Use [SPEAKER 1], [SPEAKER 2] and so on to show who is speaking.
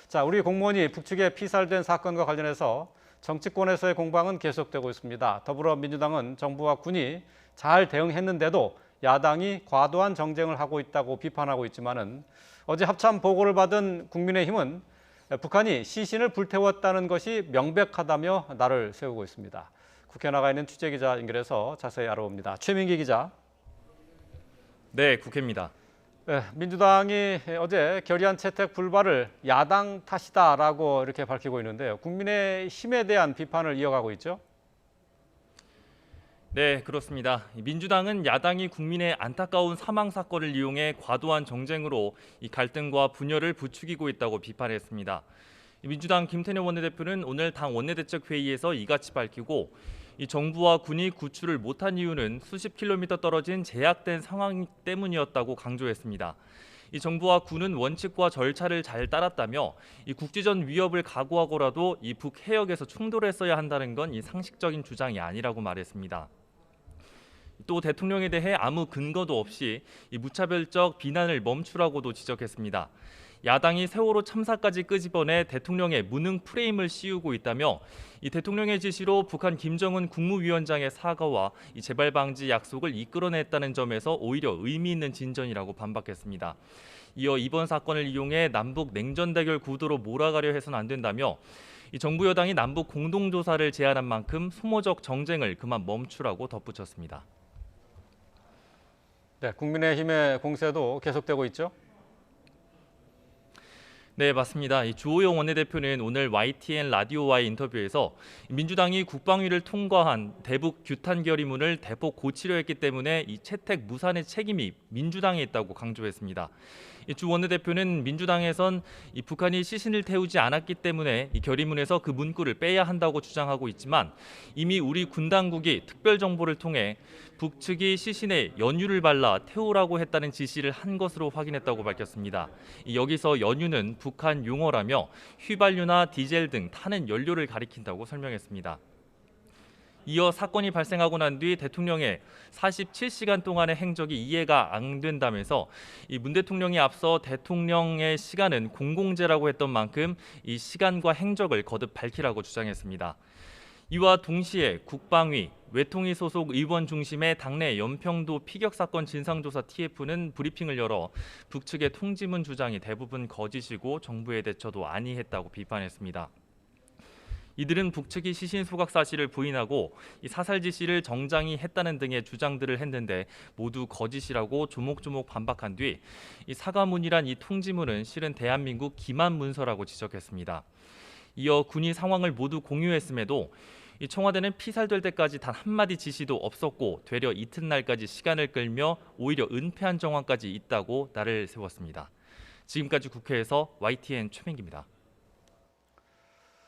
[SPEAKER 1] 자, 우리 공무원이 북측에 피살된 사건과 관련해서 정치권에서의 공방은 계속되고 있습니다. 더불어민주당은 정부와 군이 잘 대응했는데도 야당이 과도한 정쟁을 하고 있다고 비판하고 있지만은 어제 합참 보고를 받은 국민의힘은 북한이 시신을 불태웠다는 것이 명백하다며 날을 세우고 있습니다. 국회 나가 있는 취재기자 연결해서 자세히 알아봅니다. 최민기 기자.
[SPEAKER 2] 네, 국회입니다.
[SPEAKER 1] 민주당이 어제 결의안 채택 불발을 야당 탓이다라고 이렇게 밝히고 있는데요. 국민의힘에 대한 비판을 이어가고 있죠.
[SPEAKER 2] 네, 그렇습니다. 민주당은 야당이 국민의 안타까운 사망 사건을 이용해 과도한 정쟁으로 이 갈등과 분열을 부추기고 있다고 비판했습니다. 민주당 김태년 원내대표는 오늘 당 원내대책 회의에서 이같이 밝히고 이 정부와 군이 구출을 못한 이유는 수십 킬로미터 떨어진 제약된 상황 때문이었다고 강조했습니다. 이 정부와 군은 원칙과 절차를 잘 따랐다며 이 국지전 위협을 각오하고라도 이 북해역에서 충돌했어야 한다는 건 이 상식적인 주장이 아니라고 말했습니다. 또 대통령에 대해 아무 근거도 없이 이 무차별적 비난을 멈추라고도 지적했습니다. 야당이 세월호 참사까지 끄집어내 대통령의 무능 프레임을 씌우고 있다며 이 대통령의 지시로 북한 김정은 국무위원장의 사과와 이 재발 방지 약속을 이끌어냈다는 점에서 오히려 의미 있는 진전이라고 반박했습니다. 이어 이번 사건을 이용해 남북 냉전 대결 구도로 몰아가려 해서는 안 된다며 이 정부 여당이 남북 공동조사를 제안한 만큼 소모적 정쟁을 그만 멈추라고 덧붙였습니다.
[SPEAKER 1] 네, 국민의힘의 공세도 계속되고 있죠.
[SPEAKER 2] 네, 맞습니다. 주호영 원내대표는 오늘 YTN 라디오와의 인터뷰에서 민주당이 국방위를 통과한 대북 규탄 결의문을 대폭 고치려 했기 때문에 이 채택 무산의 책임이 민주당에 있다고 강조했습니다. 주 원내대표는 민주당에선 이 북한이 시신을 태우지 않았기 때문에 이 결의문에서 그 문구를 빼야 한다고 주장하고 있지만 이미 우리 군 당국이 특별 정보를 통해 북측이 시신에 연유를 발라 태우라고 했다는 지시를 한 것으로 확인했다고 밝혔습니다. 여기서 연유는 북한 용어라며 휘발유나 디젤 등 타는 연료를 가리킨다고 설명했습니다. 이어 사건이 발생하고 난 뒤 대통령의 47시간 동안의 행적이 이해가 안 된다면서 이 문 대통령이 앞서 대통령의 시간은 공공재라고 했던 만큼 이 시간과 행적을 거듭 밝히라고 주장했습니다. 이와 동시에 국방위, 외통위 소속 의원 중심의 당내 연평도 피격 사건 진상조사 TF는 브리핑을 열어 북측의 통지문 주장이 대부분 거짓이고 정부의 대처도 아니했다고 비판했습니다. 이들은 북측이 시신 소각 사실을 부인하고 이 사살 지시를 정장이 했다는 등의 주장들을 했는데 모두 거짓이라고 조목조목 반박한 뒤 이 사과문이란 이 통지문은 실은 대한민국 기만 문서라고 지적했습니다. 이어 군이 상황을 모두 공유했음에도 이 청와대는 피살될 때까지 단 한마디 지시도 없었고 되려 이튿날까지 시간을 끌며 오히려 은폐한 정황까지 있다고 날을 세웠습니다. 지금까지 국회에서 YTN 최민기입니다.